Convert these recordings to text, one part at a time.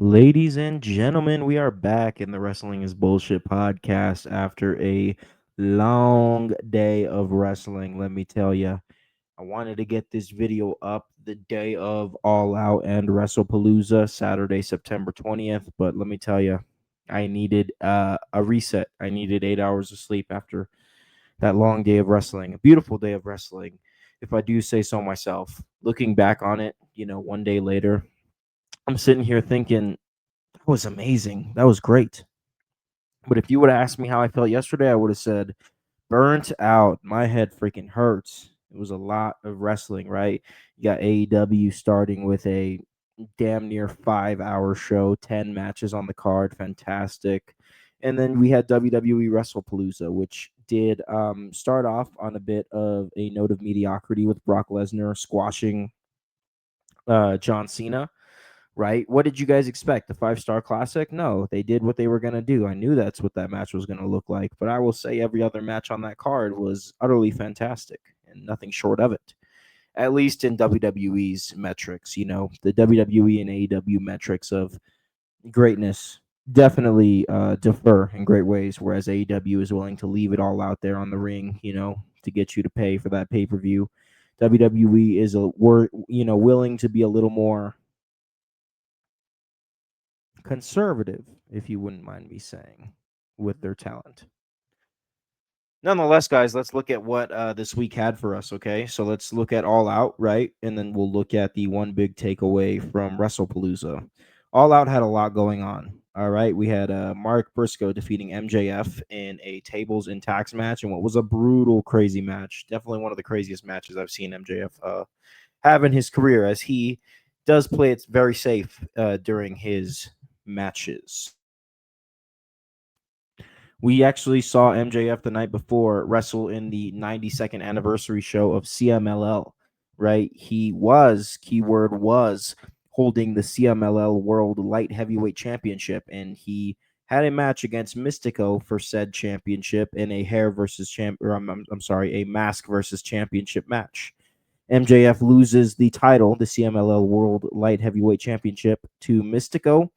Ladies and gentlemen, we are back in the Wrestling is Bullshit podcast after a long day of wrestling. Let me tell you, I wanted to get this video up the day of All Out and WrestlePalooza, Saturday, September 20th. But let me tell you, I needed a reset. I needed 8 hours of sleep after that long day of wrestling, a beautiful day of wrestling, if I do say so myself. Looking back on it, one day later, I'm sitting here thinking, that was amazing. That was great. But if you would have asked me how I felt yesterday, I would have said burnt out. My head freaking hurts. It was a lot of wrestling, right? You got AEW starting with a damn near 5 hour show, 10 matches on the card. Fantastic. And then we had WWE WrestlePalooza, which did start off on a bit of a note of mediocrity with Brock Lesnar squashing John Cena, right? What did you guys expect? The 5-star classic? No, they did what they were going to do. I knew that's what that match was going to look like, but I will say every other match on that card was utterly fantastic and nothing short of it. At least in WWE's metrics, the WWE and AEW metrics of greatness definitely differ in great ways, whereas AEW is willing to leave it all out there on the ring, to get you to pay for that pay-per-view. WWE is willing to be a little more conservative, if you wouldn't mind me saying, with their talent. Nonetheless, guys, let's look at what this week had for us, okay? So let's look at All Out, right? And then we'll look at the one big takeaway from WrestlePalooza. All Out had a lot going on, all right? We had Mark Briscoe defeating MJF in a tables and tax match, and what was a brutal, crazy match. Definitely one of the craziest matches I've seen MJF have in his career, as he does play it very safe during his matches. We actually saw MJF the night before wrestle in the 92nd anniversary show of CMLL, right? He was, keyword was, holding the CMLL World Light Heavyweight Championship, and he had a match against Mystico for said championship in a a mask versus championship match. MJF loses the title, the CMLL World Light Heavyweight Championship, to Mystico.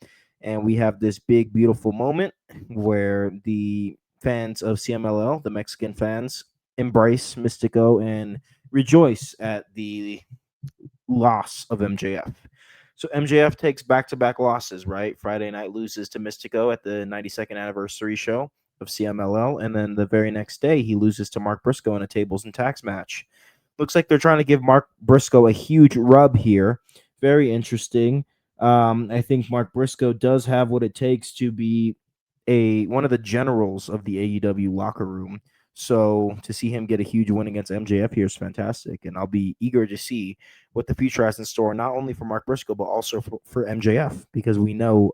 And we have this big, beautiful moment where the fans of CMLL, the Mexican fans, embrace Mystico and rejoice at the loss of MJF. So MJF takes back-to-back losses, right? Friday night loses to Mystico at the 92nd anniversary show of CMLL, and then the very next day he loses to Mark Briscoe in a tables and tax match. Looks like they're trying to give Mark Briscoe a huge rub here. Very interesting. I think Mark Briscoe does have what it takes to be one of the generals of the AEW locker room. So to see him get a huge win against MJF here is fantastic, and I'll be eager to see what the future has in store, not only for Mark Briscoe but also for MJF, because we know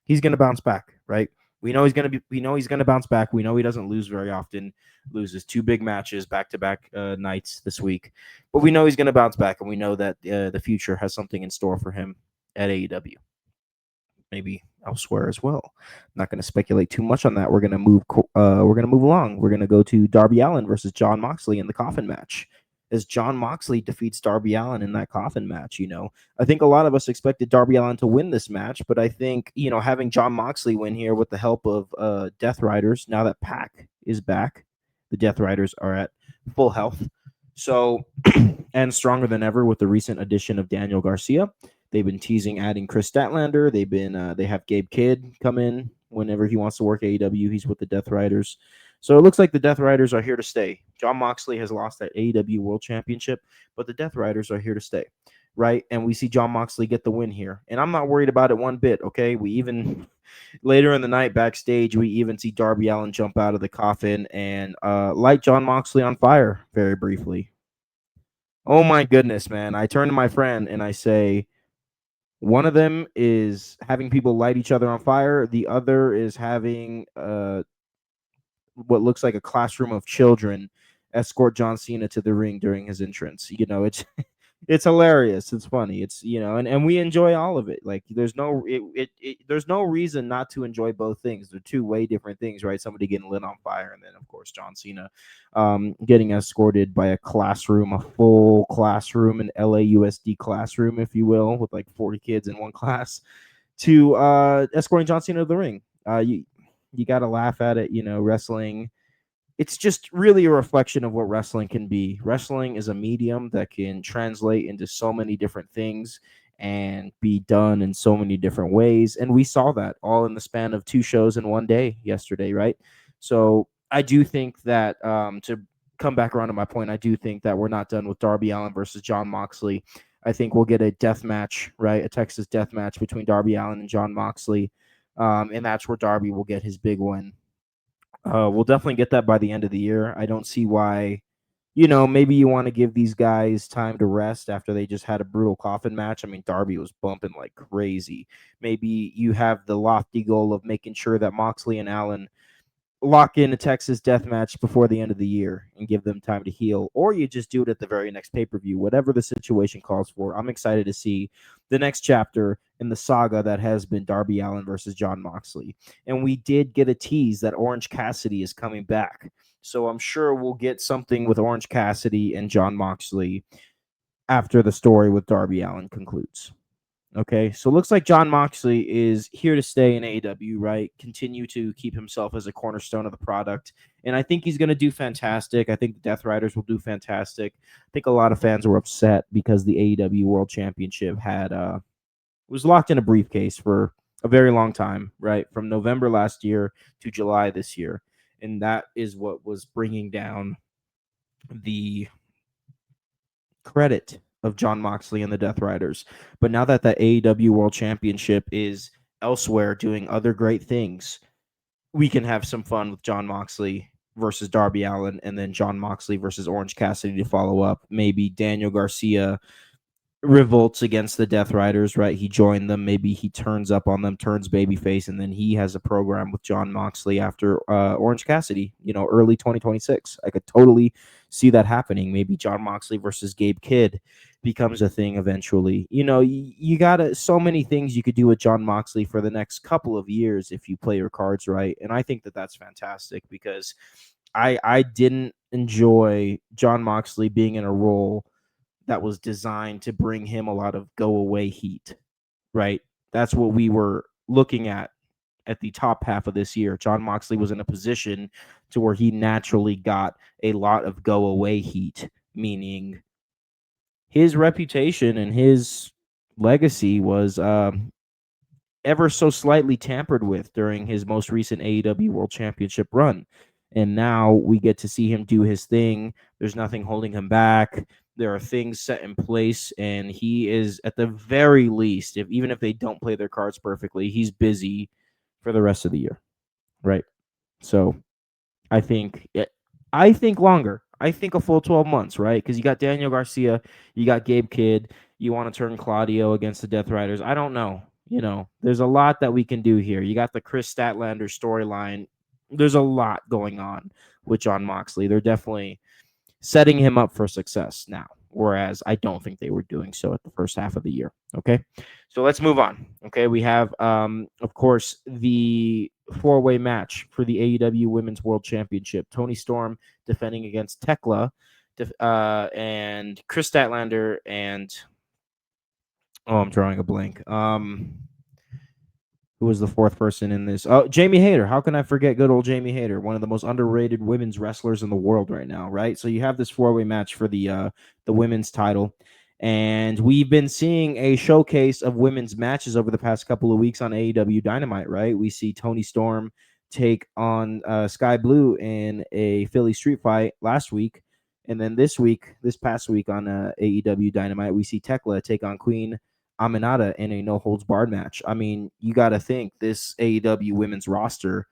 he's going to bounce back, right? We know he's going to bounce back. We know he doesn't lose very often. Loses two big matches back to back nights this week, but we know he's going to bounce back, and we know that the future has something in store for him at AEW, maybe elsewhere as well. I'm not going to speculate too much on that. We're going to move. We're going to move along. We're going to go to Darby Allin versus Jon Moxley in the coffin match. As Jon Moxley defeats Darby Allin in that coffin match, I think a lot of us expected Darby Allin to win this match, but I think having Jon Moxley win here with the help of Death Riders, now that Pac is back, the Death Riders are at full health. So, and stronger than ever with the recent addition of Daniel Garcia. They've been teasing adding Chris Statlander. They have Gabe Kidd come in whenever he wants to work AEW. He's with the Death Riders. So it looks like the Death Riders are here to stay. Jon Moxley has lost that AEW World Championship, but the Death Riders are here to stay, right? And we see Jon Moxley get the win here. And I'm not worried about it one bit, okay? We even, later in the night backstage, we even see Darby Allin jump out of the coffin and light Jon Moxley on fire very briefly. Oh my goodness, man. I turn to my friend and I say, one of them is having people light each other on fire. The other is having what looks like a classroom of children escort John Cena to the ring during his entrance. It's hilarious. It's funny. It's and we enjoy all of it. Like there's no reason not to enjoy both things. They're two way different things, right? Somebody getting lit on fire, and then of course John Cena getting escorted by a classroom, a full classroom, an LAUSD classroom, if you will, with like 40 kids in one class. to escorting John Cena to the ring. You got to laugh at it. Wrestling, it's just really a reflection of what wrestling can be. Wrestling is a medium that can translate into so many different things and be done in so many different ways. And we saw that all in the span of 2 shows in one day yesterday, right? So I do think that to come back around to my point, I do think that we're not done with Darby Allin versus John Moxley. I think we'll get a death match, right? A Texas death match between Darby Allin and John Moxley. And that's where Darby will get his big win. We'll definitely get that by the end of the year. I don't see why, maybe you want to give these guys time to rest after they just had a brutal coffin match. I mean, Darby was bumping like crazy. Maybe you have the lofty goal of making sure that Moxley and Allen lock in a Texas death match before the end of the year and give them time to heal, or you just do it at the very next pay-per-view, whatever the situation calls for. I'm excited to see the next chapter in the saga that has been Darby Allin versus John Moxley. And we did get a tease that Orange Cassidy is coming back. So I'm sure we'll get something with Orange Cassidy and John Moxley after the story with Darby Allin concludes. Okay, so it looks like John Moxley is here to stay in AEW, right? Continue to keep himself as a cornerstone of the product. And I think he's going to do fantastic. I think the Death Riders will do fantastic. I think a lot of fans were upset because the AEW World Championship was locked in a briefcase for a very long time, right? From November last year to July this year. And that is what was bringing down the credit of John Moxley and the Death Riders. But now that the AEW World Championship is elsewhere doing other great things, we can have some fun with John Moxley versus Darby Allin, and then John Moxley versus Orange Cassidy to follow up. Maybe Daniel Garcia revolts against the Death Riders, right? He joined them. Maybe he turns up on them, turns babyface, and then he has a program with John Moxley after Orange Cassidy, early 2026. I could totally see that happening. Maybe John Moxley versus Gabe Kidd becomes a thing eventually. You got so many things you could do with John Moxley for the next couple of years if you play your cards right. And I think that that's fantastic because I didn't enjoy John Moxley being in a role that was designed to bring him a lot of go away heat, right? That's what we were looking at the top half of this year. John Moxley was in a position to where he naturally got a lot of go away heat, meaning his reputation and his legacy was ever so slightly tampered with during his most recent AEW World Championship run. And now we get to see him do his thing. There's nothing holding him back. There are things set in place, and he is, at the very least, even if they don't play their cards perfectly, he's busy for the rest of the year, right? So I think longer. I think a full 12 months, right? Because you got Daniel Garcia, you got Gabe Kidd, you want to turn Claudio against the Death Riders. I don't know. There's a lot that we can do here. You got the Chris Statlander storyline. There's a lot going on with John Moxley. They're definitely setting him up for success now, whereas I don't think they were doing so at the first half of the year. Okay, so let's move on. Okay, we have, of course, the four-way match for the AEW Women's World Championship. Toni Storm defending against Tekla, and Chris Statlander, and I'm drawing a blank. Who was the fourth person in this? Oh, Jamie Hayter. How can I forget good old Jamie Hayter, one of the most underrated women's wrestlers in the world right now, right? So you have this four-way match for the women's title, and we've been seeing a showcase of women's matches over the past couple of weeks on AEW Dynamite, right? We see Toni Storm take on Sky Blue in a Philly street fight last week, and then this past week on AEW Dynamite, we see Tekla take on Queen Aminata in a no holds barred match. I mean, you got to think this AEW women's roster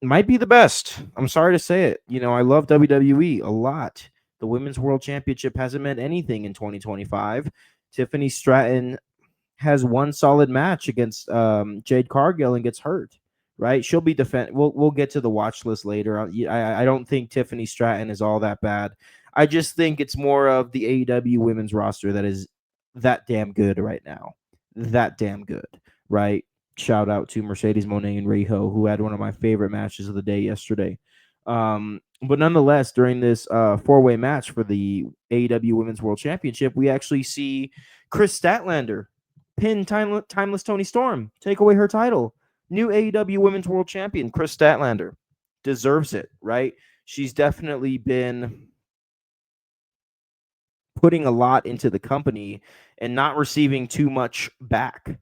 might be the best. I'm sorry to say it. I love WWE a lot. The Women's World Championship hasn't meant anything in 2025. Tiffany Stratton has one solid match against Jade Cargill and gets hurt. Right? She'll be We'll get to the watch list later. I don't think Tiffany Stratton is all that bad. I just think it's more of the AEW women's roster that is that damn good right now. That damn good, right? Shout out to Mercedes Moné and Riho, who had one of my favorite matches of the day yesterday. But nonetheless, during this four-way match for the AEW Women's World Championship, we actually see Chris Statlander Pin Timeless Tony Storm. Take away her title. New AEW Women's World Champion, Chris Statlander. Deserves it, right? She's definitely been putting a lot into the company and not receiving too much back.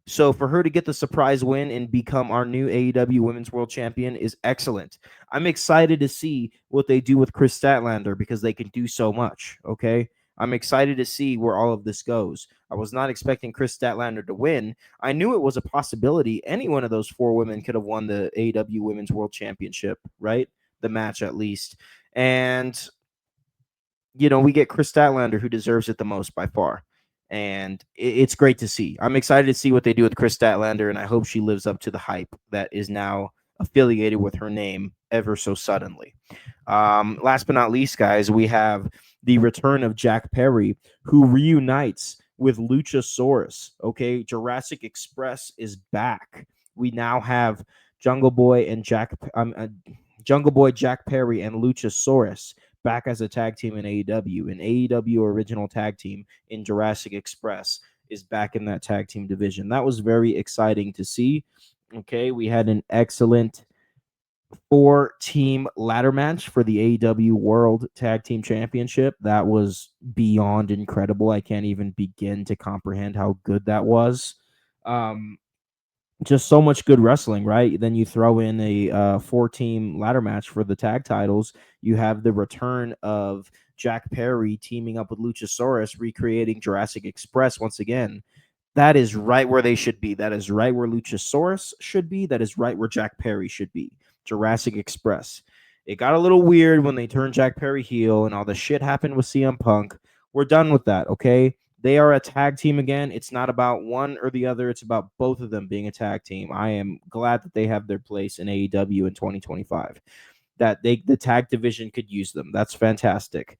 So for her to get the surprise win and become our new AEW Women's World Champion is excellent. I'm excited to see what they do with Chris Statlander because they can do so much, okay? I'm excited to see where all of this goes. I was not expecting Chris Statlander to win. I knew it was a possibility. Any one of those four women could have won the AEW Women's World Championship, right? The match at least. And we get Chris Statlander, who deserves it the most by far. And it's great to see. I'm excited to see what they do with Chris Statlander, and I hope she lives up to the hype that is now affiliated with her name ever so suddenly. Last but not least, guys, we have the return of Jack Perry, who reunites with Luchasaurus. Okay, Jurassic Express is back. We now have Jungle Boy, Jack Perry, and Luchasaurus back as a tag team in AEW. An AEW original tag team in Jurassic Express is back in that tag team division. That was very exciting to see. Okay, we had an excellent 4-team ladder match for the AEW World Tag Team Championship. That was beyond incredible. I can't even begin to comprehend how good that was. Just so much good wrestling, right? Then you throw in a 4-team ladder match for the tag titles. You have the return of Jack Perry teaming up with Luchasaurus, recreating Jurassic Express once again. That is right where they should be. That is right where Luchasaurus should be. That is right where Jack Perry should be. Jurassic Express. It got a little weird when they turned Jack Perry heel and all the shit happened with CM Punk. We're done with that, okay? They are a tag team again. It's not about one or the other. It's about both of them being a tag team. I am glad that they have their place in AEW in 2025. That the tag division could use them. That's fantastic.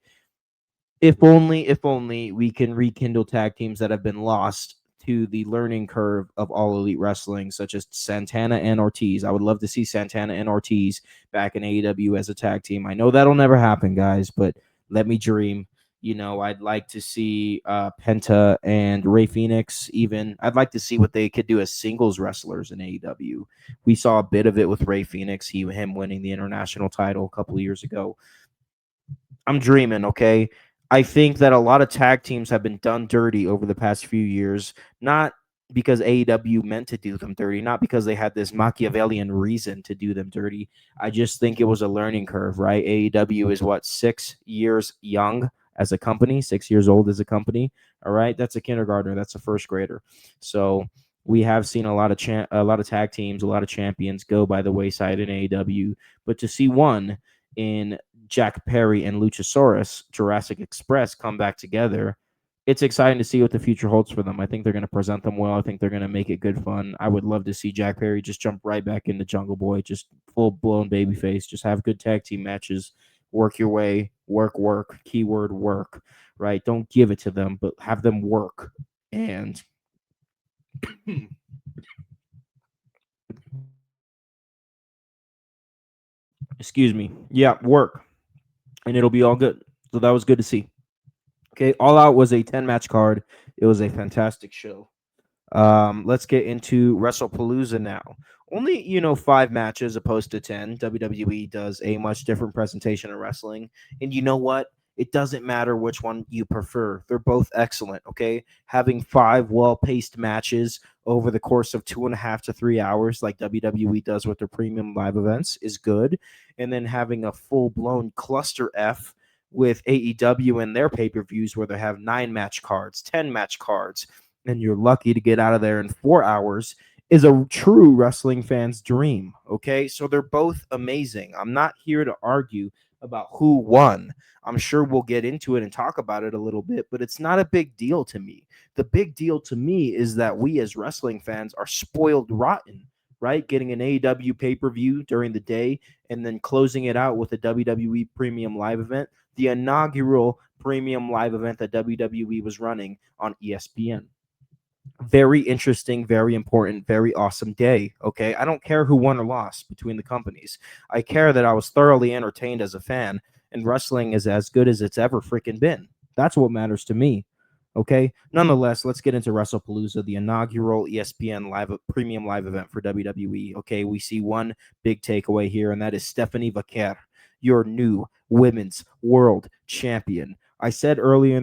If only we can rekindle tag teams that have been lost to the learning curve of All Elite Wrestling, such as Santana and Ortiz. I would love to see Santana and Ortiz back in AEW as a tag team. I know that'll never happen, guys, but let me dream. I'd like to see Penta and Rey Fenix even. I'd like to see what they could do as singles wrestlers in AEW. We saw a bit of it with Rey Fenix, him winning the international title a couple of years ago. I'm dreaming, okay? I think that a lot of tag teams have been done dirty over the past few years, not because AEW meant to do them dirty, not because they had this Machiavellian reason to do them dirty. I just think it was a learning curve, right? AEW is 6 years young as a company, 6 years old as a company. All right, that's a kindergartner, that's a first grader. So we have seen a lot of tag teams, a lot of champions go by the wayside in AEW, but to see one in Jack Perry and Luchasaurus, Jurassic Express, come back together, it's exciting to see what the future holds for them. I think they're going to present them well. I think they're going to make it good fun. I would love to see Jack Perry just jump right back into Jungle Boy, just full-blown babyface, just have good tag team matches, work your way, work, keyword work, right? Don't give it to them, but have them work. And excuse me. Yeah, work. And it'll be all good. So that was good to see. Okay, All Out was a 10-match card. It was a fantastic show. Let's get into WrestlePalooza now. Only 5 matches opposed to 10. WWE does a much different presentation of wrestling, and you know what? It doesn't matter which one you prefer. They're both excellent. Okay, having 5 well-paced matches over the course of 2.5 to 3 hours, like WWE does with their premium live events, is good. And then having a full-blown cluster F with AEW and their pay-per-views where they have 9-match cards, 10-match cards, and you're lucky to get out of there in 4 hours is a true wrestling fan's dream. Okay, so they're both amazing. I'm not here to argue about who won. I'm sure we'll get into it and talk about it a little bit, but it's not a big deal to me. The big deal to me is that we as wrestling fans are spoiled rotten, right? Getting an AEW pay-per-view during the day and then closing it out with a WWE premium live event, the inaugural premium live event that WWE was running on ESPN. Very interesting, very important, very awesome day. Okay, I don't care who won or lost between the companies. I care that I was thoroughly entertained as a fan, and wrestling is as good as it's ever freaking been. That's what matters to me. Okay. Nonetheless, let's get into WrestlePalooza, the inaugural ESPN premium live event for WWE. Okay. We see one big takeaway here, and that is Stephanie Vaquer, your new women's world champion. I said earlier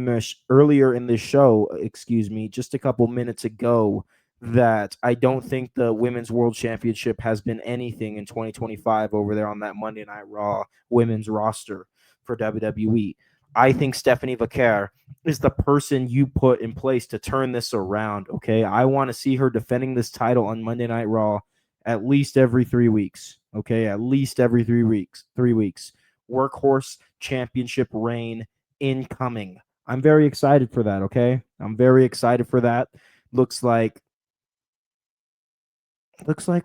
in this show, excuse me, just a couple minutes ago, that I don't think the women's world championship has been anything in 2025 over there on that Monday Night Raw women's roster for WWE. I think Stephanie Vaquer is the person you put in place to turn this around. Okay. I want to see her defending this title on Monday Night Raw at least every 3 weeks. Okay. At least every 3 weeks. 3 weeks. Workhorse championship reign incoming. I'm very excited for that. Okay. I'm very excited for that. Looks like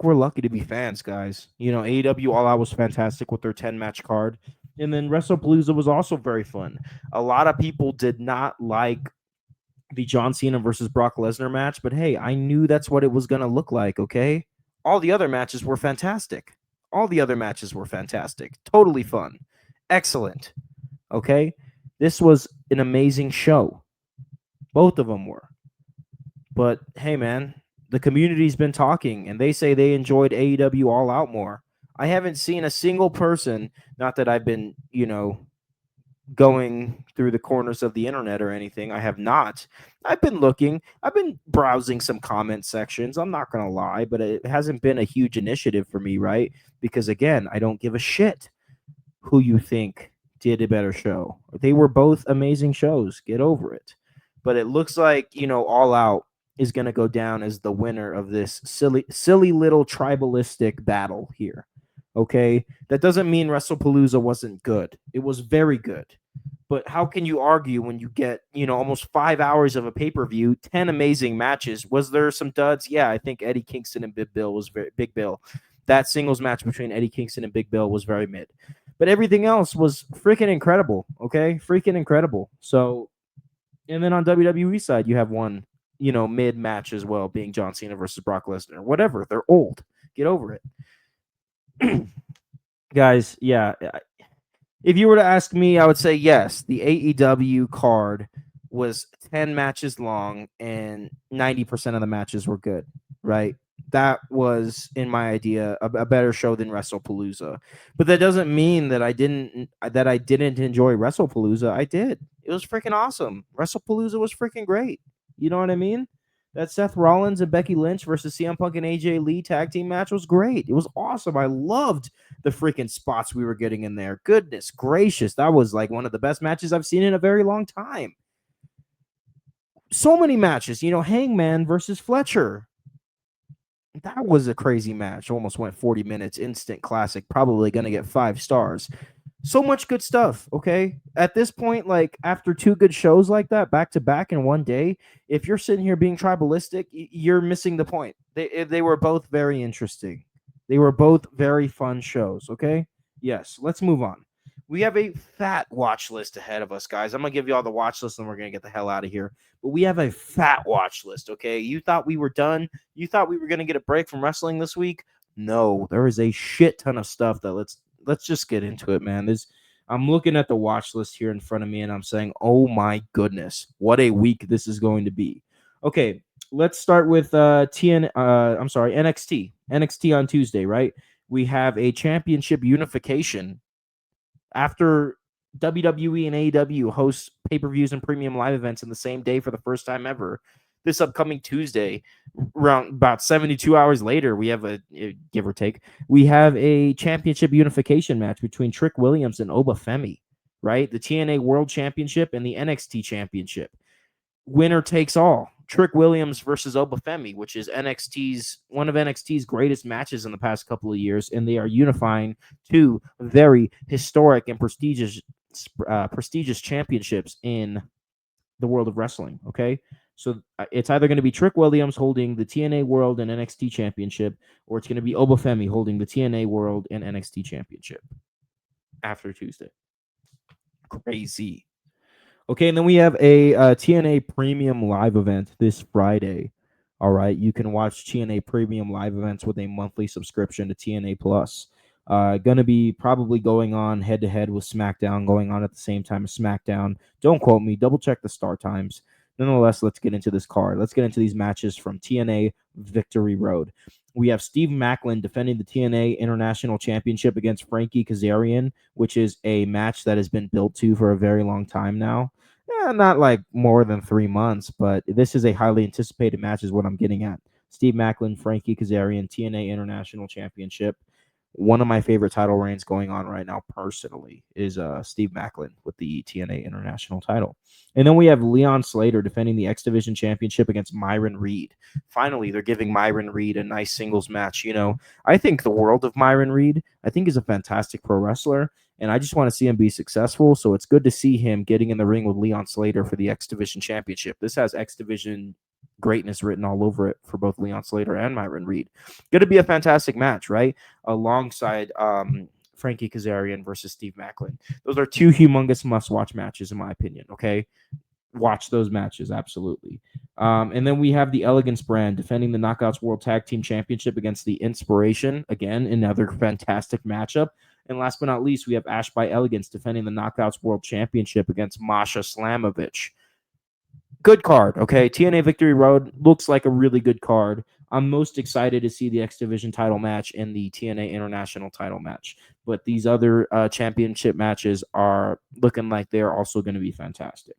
we're lucky to be fans, guys. AEW All Out was fantastic with their 10-match card. And then WrestlePalooza was also very fun. A lot of people did not like the John Cena versus Brock Lesnar match, but hey, I knew that's what it was going to look like, okay? All the other matches were fantastic. All the other matches were fantastic. Totally fun. Excellent. Okay? This was an amazing show. Both of them were. But hey, man, the community's been talking, and they say they enjoyed AEW All Out more. I haven't seen a single person, not that I've been, going through the corners of the internet or anything. I have not. I've been looking, I've been browsing some comment sections. I'm not going to lie, but it hasn't been a huge initiative for me, right? Because again, I don't give a shit who you think did a better show. They were both amazing shows. Get over it. But it looks like, All Out is going to go down as the winner of this silly little tribalistic battle here. Okay? That doesn't mean WrestlePalooza wasn't good. It was very good. But how can you argue when you get, almost 5 hours of a pay-per-view, 10 amazing matches? Was there some duds? Yeah, I think Eddie Kingston and Big Bill. That singles match between Eddie Kingston and Big Bill was very mid. But everything else was freaking incredible, okay? Freaking incredible. So, and then on WWE side, you have one, mid match as well, being John Cena versus Brock Lesnar. Whatever. They're old. Get over it. Guys, yeah, if you were to ask me, I would say yes. The AEW card was 10 matches long and 90% of the matches were good, right? That was, in my idea, a better show than WrestlePalooza. But that doesn't mean that I didn't enjoy WrestlePalooza. I did. It was freaking awesome. WrestlePalooza was freaking great. You know what I mean? That Seth Rollins and Becky Lynch versus CM Punk and AJ Lee tag team match was great. It was awesome. I loved the freaking spots we were getting in there. Goodness gracious. That was like one of the best matches I've seen in a very long time. So many matches. Hangman versus Fletcher. That was a crazy match. Almost went 40 minutes. Instant classic. Probably going to get 5 stars. So much good stuff, okay? At this point, like, after 2 good shows like that, back to back in one day, if you're sitting here being tribalistic, you're missing the point. They were both very interesting. They were both very fun shows, okay? Yes, let's move on. We have a fat watch list ahead of us, guys. I'm going to give you all the watch list, and we're going to get the hell out of here. But we have a fat watch list, okay? You thought we were done? You thought we were going to get a break from wrestling this week? No, there is a shit ton of stuff that let's just get into it, man. I'm looking at the watch list here in front of me, and I'm saying, oh my goodness, what a week this is going to be. Okay, let's start with NXT on Tuesday, right? We have a championship unification after WWE and AEW host pay-per-views and premium live events in the same day for the first time ever. This upcoming Tuesday, around about 72 hours later, we have give or take, we have a championship unification match between Trick Williams and Oba Femi, right? The TNA World Championship and the NXT Championship. Winner takes all. Trick Williams versus Oba Femi, which is one of NXT's greatest matches in the past couple of years, and they are unifying 2 very historic and prestigious championships in the world of wrestling. Okay, so it's either going to be Trick Williams holding the TNA World and NXT Championship, or it's going to be Oba Femi holding the TNA World and NXT Championship after Tuesday. Crazy. Okay, and then we have a TNA Premium Live event this Friday. All right, you can watch TNA Premium Live events with a monthly subscription to TNA Plus. Going to be probably going on head-to-head with SmackDown, going on at the same time as SmackDown. Don't quote me. Double check the start times. Nonetheless, let's get into this card. Let's get into these matches from TNA Victory Road. We have Steve Macklin defending the TNA International Championship against Frankie Kazarian, which is a match that has been built to for a very long time now. Not like more than 3 months, but this is a highly anticipated match is what I'm getting at. Steve Macklin, Frankie Kazarian, TNA International Championship. One of my favorite title reigns going on right now personally is Steve Macklin with the TNA International title. And then we have Leon Slater defending the X Division Championship against Myron Reed. Finally, they're giving Myron Reed a nice singles match. I think the world of Myron Reed. I think he's a fantastic pro wrestler, and I just want to see him be successful. So it's good to see him getting in the ring with Leon Slater for the X Division Championship. This has X Division greatness written all over it for both Leon Slater and Myron Reed. Going to be a fantastic match, right? Alongside Frankie Kazarian versus Steve Macklin. Those are two humongous must-watch matches, in my opinion, okay? Watch those matches, absolutely. And then we have the Elegance brand defending the Knockouts World Tag Team Championship against the Inspiration. Again, another fantastic matchup. And last but not least, we have Ash by Elegance defending the Knockouts World Championship against Masha Slamovich. Good card, okay? TNA Victory Road looks like a really good card. I'm most excited to see the X Division title match and the TNA International title match. But these other championship matches are looking like they're also going to be fantastic.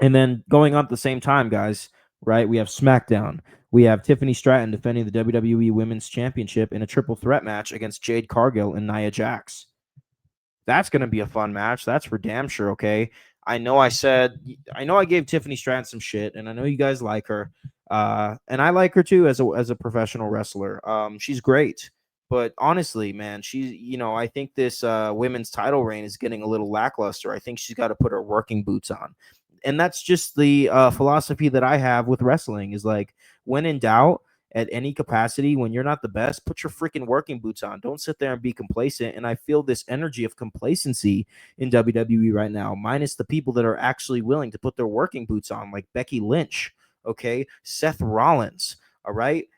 And then going on at the same time, guys, right? We have SmackDown. We have Tiffany Stratton defending the WWE Women's Championship in a triple threat match against Jade Cargill and Nia Jax. That's going to be a fun match. That's for damn sure, okay? I know I gave Tiffany Stratton some shit, and I know you guys like her. And I like her too as a professional wrestler. She's great. But honestly, man, I think this women's title reign is getting a little lackluster. I think she's got to put her working boots on. And that's just the philosophy that I have with wrestling is like, when in doubt, at any capacity, when you're not the best, put your freaking working boots on. Don't sit there and be complacent. And I feel this energy of complacency in WWE right now, minus the people that are actually willing to put their working boots on, like Becky Lynch, okay? Seth Rollins, all right?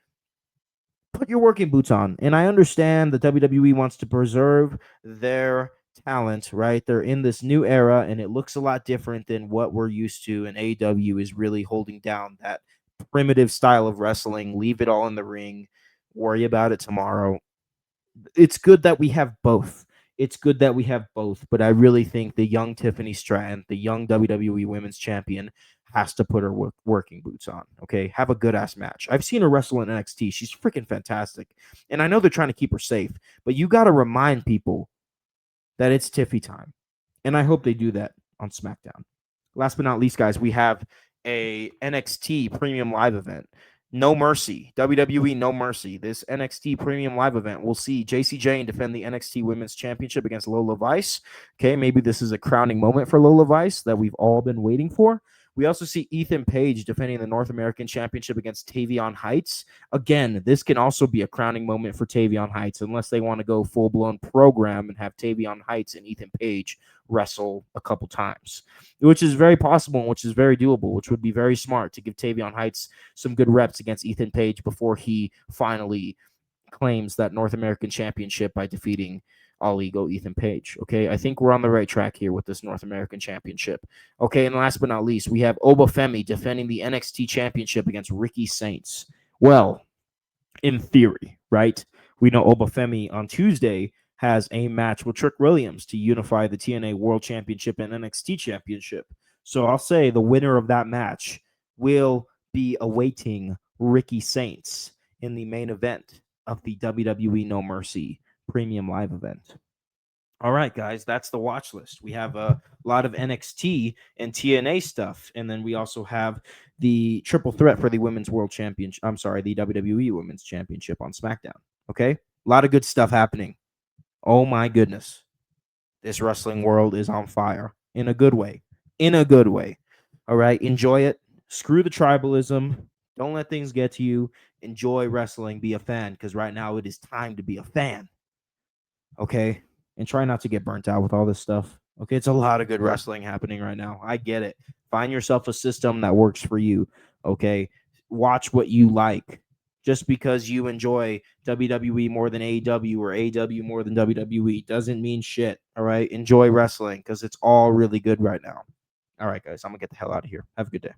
Put your working boots on. And I understand that WWE wants to preserve their talent, right? They're in this new era, and it looks a lot different than what we're used to. And AEW is really holding down that primitive style of wrestling. Leave it all in the ring. Worry about it tomorrow. It's good that we have both. It's good that we have both, but I really think the young Tiffany Stratton, the young WWE Women's Champion, has to put her working boots on. Okay, have a good ass match. I've seen her wrestle in NXT. She's freaking fantastic, and I know they're trying to keep her safe, but you got to remind people that it's Tiffy time, and I hope they do that on SmackDown. Last but not least, guys, we have a NXT Premium Live event. No Mercy, WWE No Mercy. This NXT Premium Live event, we'll see JC Jane defend the NXT Women's Championship against Lola Vice. Okay, maybe this is a crowning moment for Lola Vice that we've all been waiting for. We also see Ethan Page defending the North American Championship against Tavion Heights. Again, this can also be a crowning moment for Tavion Heights, unless they want to go full-blown program and have Tavion Heights and Ethan Page wrestle a couple times, which is very possible and which is very doable, which would be very smart to give Tavion Heights some good reps against Ethan Page before he finally claims that North American Championship by defeating All Ego Ethan Page. Okay, I think we're on the right track here with this North American Championship. Okay, and last but not least, we have Obafemi defending the NXT Championship against Ricky Saints. Well, in theory, right? We know Obafemi on Tuesday has a match with Trick Williams to unify the TNA World Championship and NXT Championship. So I'll say the winner of that match will be awaiting Ricky Saints in the main event of the WWE No Mercy Premium Live event. All right, guys, that's the watch list. We have a lot of NXT and TNA stuff, and then we also have the triple threat for the Women's World Championship. I'm sorry, the WWE Women's Championship on SmackDown. Okay, a lot of good stuff happening. Oh my goodness, this wrestling world is on fire in a good way. In a good way. All right, enjoy it. Screw the tribalism. Don't let things get to you. Enjoy wrestling. Be a fan, because right now it is time to be a fan. Okay, and try not to get burnt out with all this stuff. Okay, it's a lot of good wrestling happening right now. I get it. Find yourself a system that works for you. Okay, watch what you like. Just because you enjoy WWE more than AEW or AEW more than WWE doesn't mean shit. All right, enjoy wrestling because it's all really good right now. All right, guys, I'm gonna get the hell out of here. Have a good day.